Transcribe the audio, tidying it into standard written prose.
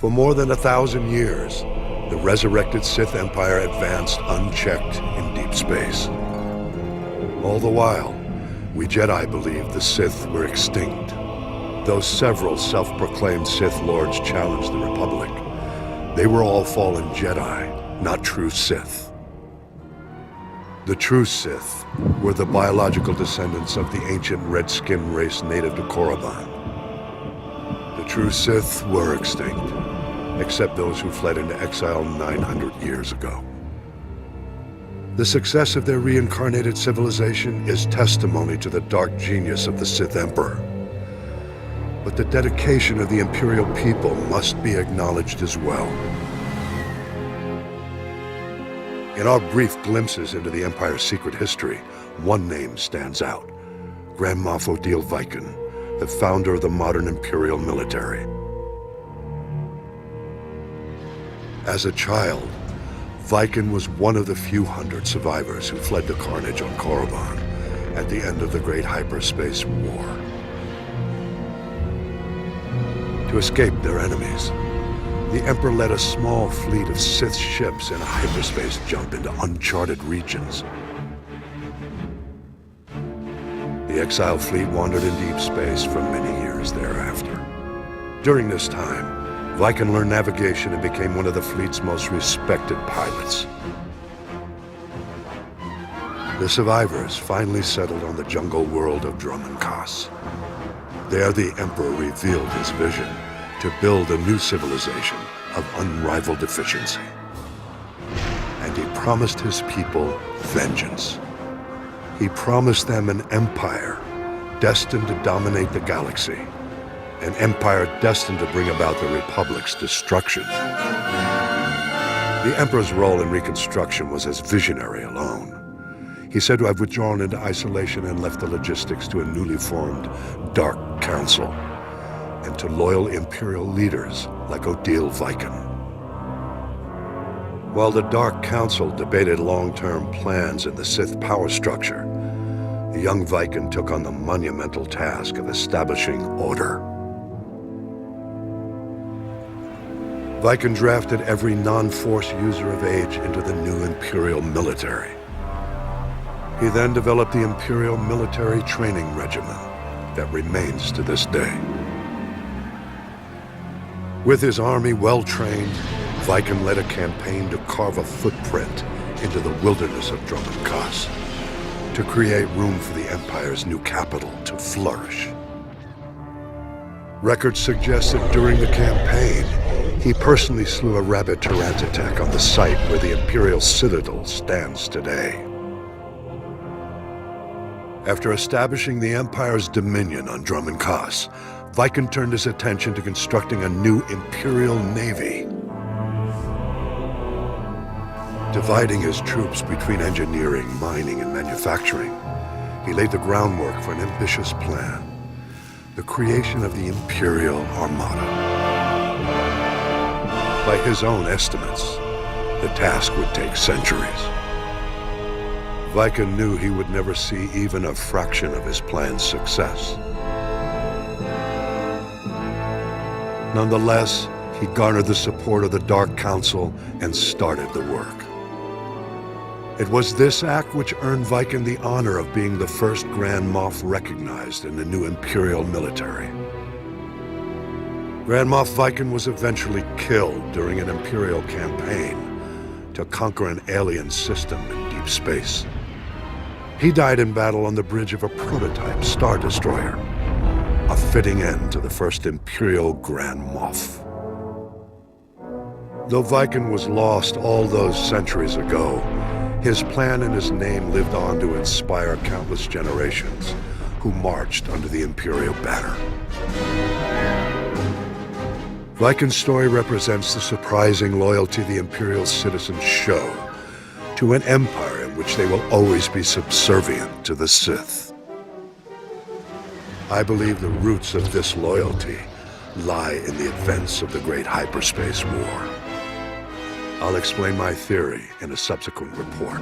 For more than 1,000 years, the resurrected Sith Empire advanced unchecked in deep space. All the while, we Jedi believed the Sith were extinct. Though several self-proclaimed Sith Lords challenged the Republic, they were all fallen Jedi, not true Sith. The true Sith were the biological descendants of the ancient red-skinned race native to Korriban. The true Sith were extinct, except those who fled into exile 900 years ago. The success of their reincarnated civilization is testimony to the dark genius of the Sith Emperor. But the dedication of the Imperial people must be acknowledged as well. In our brief glimpses into the Empire's secret history, one name stands out: Grand Moff Odile Viken, the founder of the modern Imperial military. As a child, Viken was one of the few hundred survivors who fled the carnage on Korriban at the end of the Great Hyperspace War. To escape their enemies, the Emperor led a small fleet of Sith ships in a hyperspace jump into uncharted regions. The exile fleet wandered in deep space for many years thereafter. During this time, Viken learned navigation and became one of the fleet's most respected pilots. The survivors finally settled on the jungle world of Dromund Kaas. There, the Emperor revealed his vision to build a new civilization of unrivaled efficiency. And he promised his people vengeance. He promised them an empire destined to dominate the galaxy, an empire destined to bring about the Republic's destruction. The Emperor's role in Reconstruction was as visionary alone. He's said to have withdrawn into isolation and left the logistics to a newly formed Dark Council and to loyal Imperial leaders like Odile Viken. While the Dark Council debated long-term plans in the Sith power structure, the young Viken took on the monumental task of establishing order. Viken drafted every non-Force user of age into the new Imperial military. He then developed the Imperial Military Training Regimen that remains to this day. With his army well-trained, Viken led a campaign to carve a footprint into the wilderness of Dromund Kaas, to create room for the Empire's new capital to flourish. Records suggest that during the campaign, he personally slew a rabid Tyrantatek on the site where the Imperial Citadel stands today. After establishing the Empire's dominion on Dromund Kaas, Viken turned his attention to constructing a new Imperial Navy. Dividing his troops between engineering, mining, and manufacturing, he laid the groundwork for an ambitious plan: the creation of the Imperial Armada. By his own estimates, the task would take centuries. Viken knew he would never see even a fraction of his plan's success. Nonetheless, he garnered the support of the Dark Council and started the work. It was this act which earned Viken the honor of being the first Grand Moff recognized in the new Imperial military. Grand Moff Viken was eventually killed during an Imperial campaign to conquer an alien system in deep space. He died in battle on the bridge of a prototype Star Destroyer, a fitting end to the first Imperial Grand Moff. Though Viken was lost all those centuries ago, his plan and his name lived on to inspire countless generations who marched under the Imperial banner. Viken's story represents the surprising loyalty the Imperial citizens show to an empire in which they will always be subservient to the Sith. I believe the roots of this loyalty lie in the events of the Great Hyperspace War. I'll explain my theory in a subsequent report.